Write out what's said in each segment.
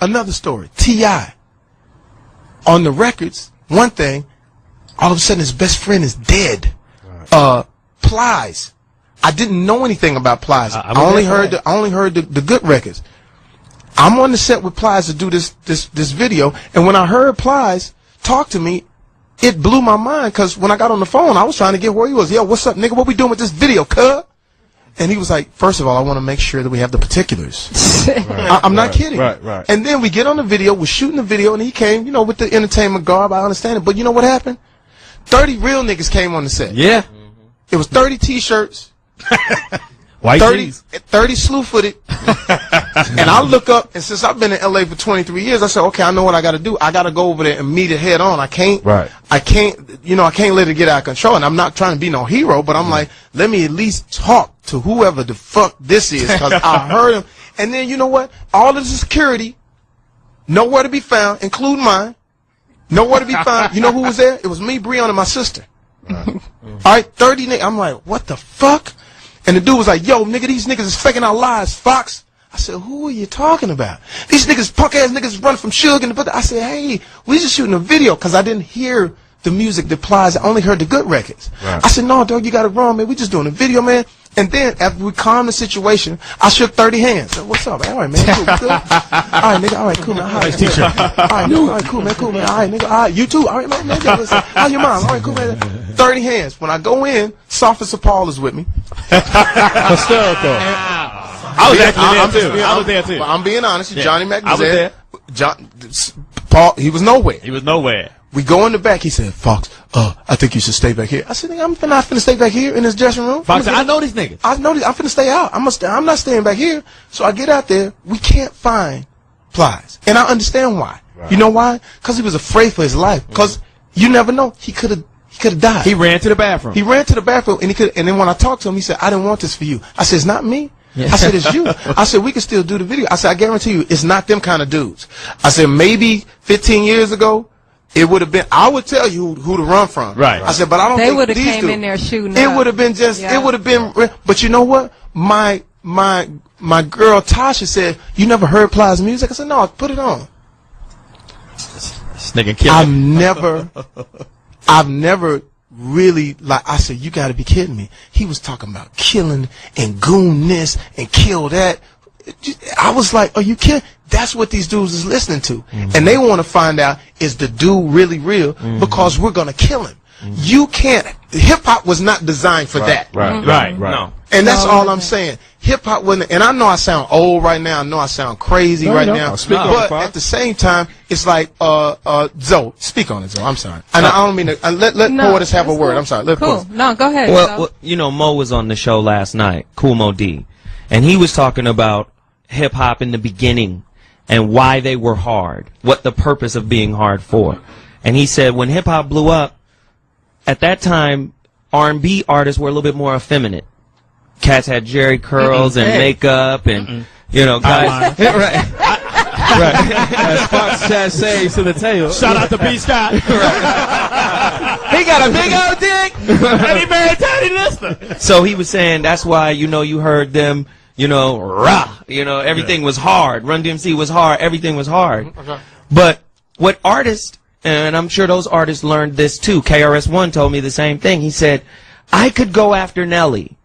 another story. T.I. on the records, one thing, all of a sudden his best friend is dead. Plies. I didn't know anything about Plies. I only heard the good records. I'm on the set with Plies to do this video, and when I heard Plies talk to me, it blew my mind, because when I got on the phone, I was trying to get where he was. Yo, what's up, nigga? What we doing with this video, cuz? And he was like, first of all, I want to make sure that we have the particulars. I'm not kidding. Right. And then we get on the video, we're shooting the video, and he came, you know, with the entertainment garb. I understand it. But you know what happened? 30 real niggas came on the set. Yeah. It was 30 T-shirts. White 30 slew-footed. And I look up, and since I've been in LA for 23 years, I said, okay, I know what I got to do. I got to go over there and meet it head on. I can't let it get out of control. And I'm not trying to be no hero, but I'm like, let me at least talk to whoever the fuck this is, because I heard him. And then, you know what? All of the security, nowhere to be found, including mine. Nowhere to be found. You know who was there? It was me, Breon, and my sister. All right, 30 niggas. I'm like, what the fuck? And the dude was like, yo, nigga, these niggas is faking our lives, Foxx. I said, who are you talking about? These niggas, punk-ass niggas run from Suge and I said, hey, we just shooting a video, because I didn't hear the music that Plies. I only heard the good records. Right. I said, no, dog, you got it wrong, man. We just doing a video, man. And then, after we calmed the situation, I shook 30 hands. I said, what's up? All right, man. Cool, good. All right, nigga. All right, cool, man. All right, t-shirt. All right, nigga. All right, cool, man. Cool, man. All right, nigga. All right, you too. All right, man. How's your mom? All right, cool, man. 30 hands. When I go in, Sophus Paul is with me. Hysterical. I was actually there too. I was there too. I'm being honest. Johnny Mac was there. Paul, he was nowhere. He was nowhere. We go in the back. He said, Foxx, I think you should stay back here. I said, nigga, I'm not finna stay back here in this dressing room. Foxx said, I know these niggas. I know these. I'm finna stay out. I'm not staying back here. So I get out there. We can't find Plies. And I understand why. Right. You know why? Because he was afraid for his life. Because you never know. He could have died. He ran to the bathroom. He ran to the bathroom, and and then when I talked to him, he said, I didn't want this for you. I said, it's not me. Yeah. I said, it's you. I said, we can still do the video. I said, I guarantee you, it's not them kind of dudes. I said, maybe 15 years ago, it would have been, I would tell you who to run from. Right. I said, but I don't think they would have these came dudes, in there shooting it would have been just, it would have been, but you know what? My girl Tasha said, you never heard Plies music? I said, no, put it on. This nigga killed I've never really, like, I said, you gotta be kidding me. He was talking about killing and goon this and kill that. I was like, are you kidding? That's what these dudes is listening to. And they want to find out, is the dude really real? Because we're gonna kill him. You can't, hip-hop was not designed for that. Right. No. And that's all I'm saying. Hip-hop wasn't, and I know I sound old right now, I know I sound crazy right now, but at the same time, it's like, Zoe, speak on it, Zoe, I'm sorry. And I don't mean to, let Poetess have a word, cool. I'm sorry. Cool, no, go ahead. Well, you know, Mo was on the show last night, Cool Mo D, and he was talking about hip-hop in the beginning and why they were hard, what the purpose of being hard for. And he said when hip-hop blew up, at that time, R&B artists were a little bit more effeminate. Cats had jerry curls and makeup and, you know, guys. Right. As Foxx Chad says to the tail. Shout out to B. Scott. He got a big old dick. And he married Tiny Lister. So he was saying that's why, you know, you heard them, you know, rah. You know, everything was hard. Run DMC was hard. Everything was hard. But what artists, and I'm sure those artists learned this too. KRS-One told me the same thing. He said, I could go after Nelly,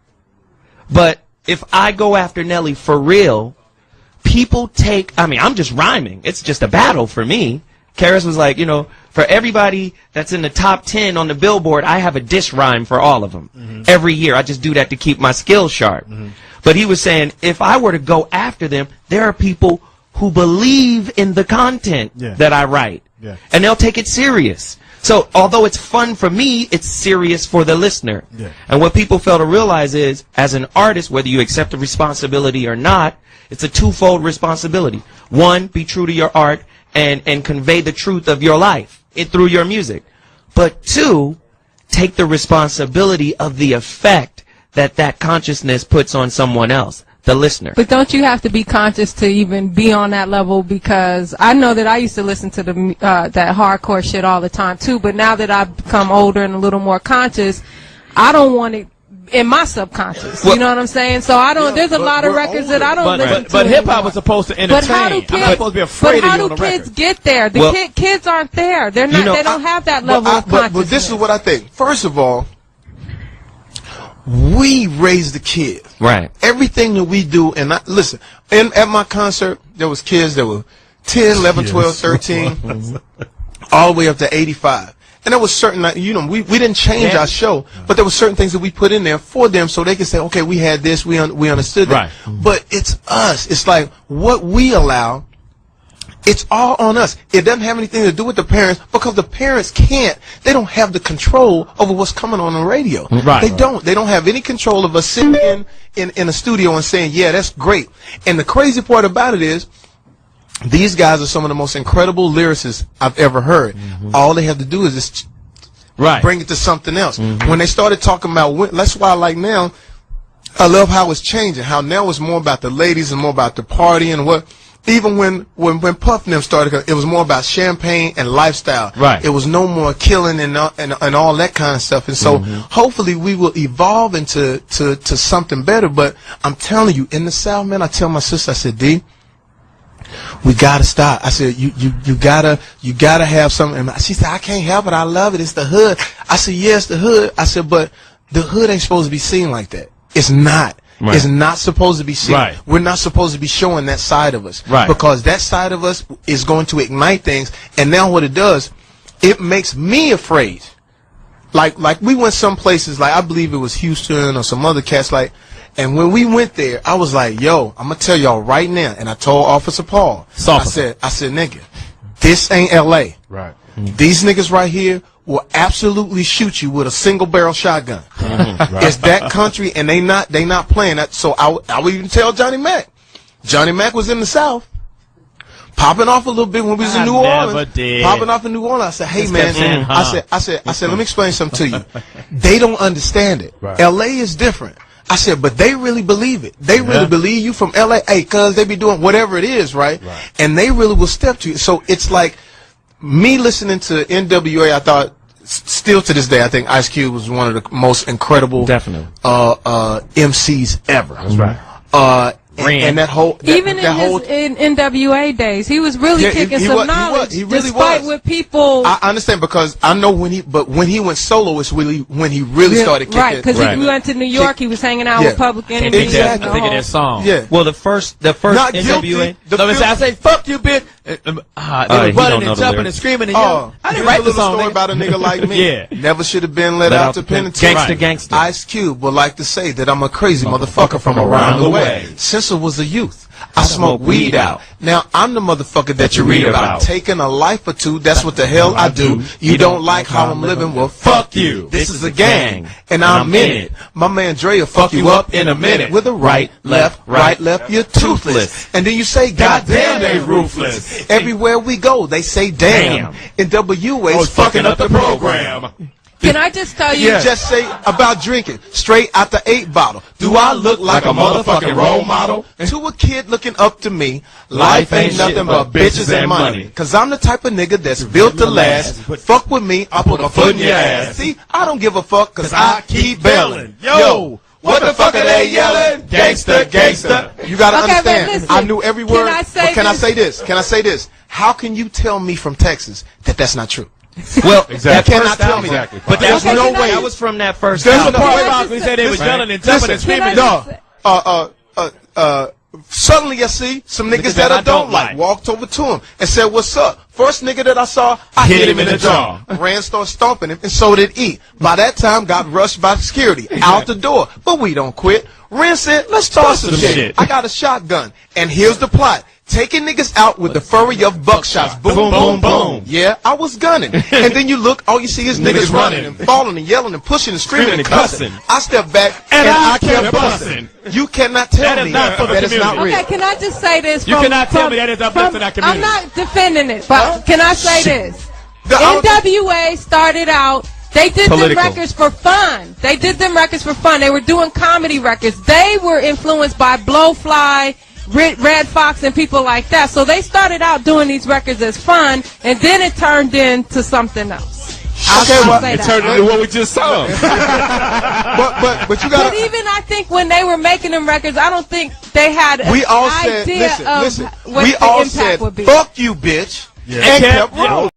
but if I go after Nelly for real, people take, I mean, I'm just rhyming. It's just a battle for me. KRS was like, you know, for everybody that's in the top 10 on the Billboard, I have a diss rhyme for all of them. Every year. I just do that to keep my skills sharp. But he was saying, if I were to go after them, there are people who believe in the content that I write. And they'll take it serious. So although it's fun for me, it's serious for the listener. And what people fail to realize is, as an artist, whether you accept the responsibility or not, it's a twofold responsibility. One, be true to your art and convey the truth of your life through your music. But two, take the responsibility of the effect that consciousness puts on someone else, the listener. But don't you have to be conscious to even be on that level? Because I know that I used to listen to the that hardcore shit all the time too, but now that I've become older and a little more conscious, I don't want it, in my subconscious. You know what I'm saying? So I don't. There's a lot of records that I don't listen to. But hip hop was supposed to entertain. But how do kids? I'm not supposed to be afraid but how of you do on the kids record. get there? The kids aren't there. They're not. They don't have that level of consciousness. But this is what I think. First of all, we raise the kids. Right. Everything that we do, and listen, at my concert, there was kids that were 10, 11, 12, 13, all the way up to 85. And there was certain, we didn't change our show, but there were certain things that we put in there for them so they could say, okay, we had this, we understood that. Right. But it's us. It's like what we allow. It's all on us. It doesn't have anything to do with the parents because the parents they don't have the control over what's coming on the radio. Right. They don't. They don't have any control of us sitting in a studio and saying, yeah, that's great. And the crazy part about it is, these guys are some of the most incredible lyricists I've ever heard. All they have to do is just bring it to something else. When they started talking about, that's why like now, I love how it's changing. How now it's more about the ladies and more about the party and what. Even when Puff and them started, it was more about champagne and lifestyle. Right. It was no more killing and all that kind of stuff. And so hopefully we will evolve into something better. But I'm telling you, in the South, man, I tell my sister, I said, D, we gotta stop. I said, you gotta have something. And she said, I can't help it. I love it. It's the hood. I said, yeah, it's the hood. I said, but the hood ain't supposed to be seen like that. It's not. Right. It's not supposed to be seen. Right. We're not supposed to be showing that side of us. Right. Because that side of us is going to ignite things. And now what it does, it makes me afraid. Like we went some places, like I believe it was Houston or some other cats, like, and when we went there, I was like, yo, I'm gonna tell y'all right now, and I told Officer Paul, I said, nigga, this ain't LA. Right. These niggas right here will absolutely shoot you with a single barrel shotgun. Right. It's that country, and they not playing that. So I would even tell Johnny Mac. Johnny Mac was in the South, popping off a little bit when we was in New Orleans. Popping off in New Orleans. I said, hey man, I said, let me explain something to you. They don't understand it. Right. LA is different. I said, but they really believe it. They really believe you from LA, hey, cuz they be doing whatever it is, right? And they really will step to you. So it's like me listening to NWA, I thought, still to this day, I think Ice Cube was one of the most incredible MCs ever. That's right. And that whole even in NWA days, he was really kicking some knowledge. He really despite was. What people. I understand because I know when he went solo, it's really when he really started kicking. Right, because he went to New York, he was hanging out with Public Enemy. Exactly. I think of that song. Yeah. Well, the first NWA. I say, "Fuck you, bitch." They were running and jumping and screaming and yelling. I didn't write the song. Story about a nigga like me. Never should have been let out to penitentiary. Gangsta. Ice Cube would like to say that I'm a crazy motherfucker from around the way. Since I was a youth, I smoke weed out. Now I'm the motherfucker that you read about. Taking a life or two, that's what the hell I do. You don't like how I'm living? Well, fuck you. This is a gang, and I'm in it. My man Dre will fuck you up in a minute with a right, left, you're toothless. And then you say, God damn, they ruthless. Everywhere we go, they say damn. And WA's fucking up the program. Can I just tell you? You just say about drinking straight out the 8 bottle. Do I look like a motherfucking role model? To a kid looking up to me, life ain't nothing but bitches and money. Cause I'm the type of nigga that's built to last. Fuck with me, I'll put my foot in your ass. See, I don't give a fuck cause I keep bailing. Yo, what the fuck are they yelling? Gangsta, gangsta. You gotta understand. Listen, I knew every word. Can I say this? Can I say this? How can you tell me from Texas that that's not true? Well, exactly. You cannot tell me that. But there's no way. That was from that first There's album. a part about we said they was yelling and jumping and screaming. Suddenly I see some niggas that I don't like. Walked over to him and said, what's up? First nigga that I saw, I hit him in the jaw. Ran, started stomping him, and so did E. By that time, got rushed by security. Out the door. But we don't quit. Ren said, let's start some shit. I got a shotgun. And here's the plot. Taking niggas out with the flurry of buckshots. Boom, boom, boom, boom. Yeah, I was gunning. And then you look, all you see is niggas running and falling and yelling and pushing and screaming and cussing. I step back and I kept busting. You cannot tell me that is not real. Okay, can I just say this? You cannot tell me that is uplifting our community. I'm not defending it, but can I say this? NWA started out, they did them records for fun. They did them records for fun. They were doing comedy records. They were influenced by Blowfly, Red Fox, and people like that. So they started out doing these records as fun, and then it turned into something else. Okay, well, it turned into what we just saw. but you got. But even I think when they were making them records, I don't think they had an idea of listen. what We the all impact said, would be. "Fuck you, bitch," yeah. and kept rolling.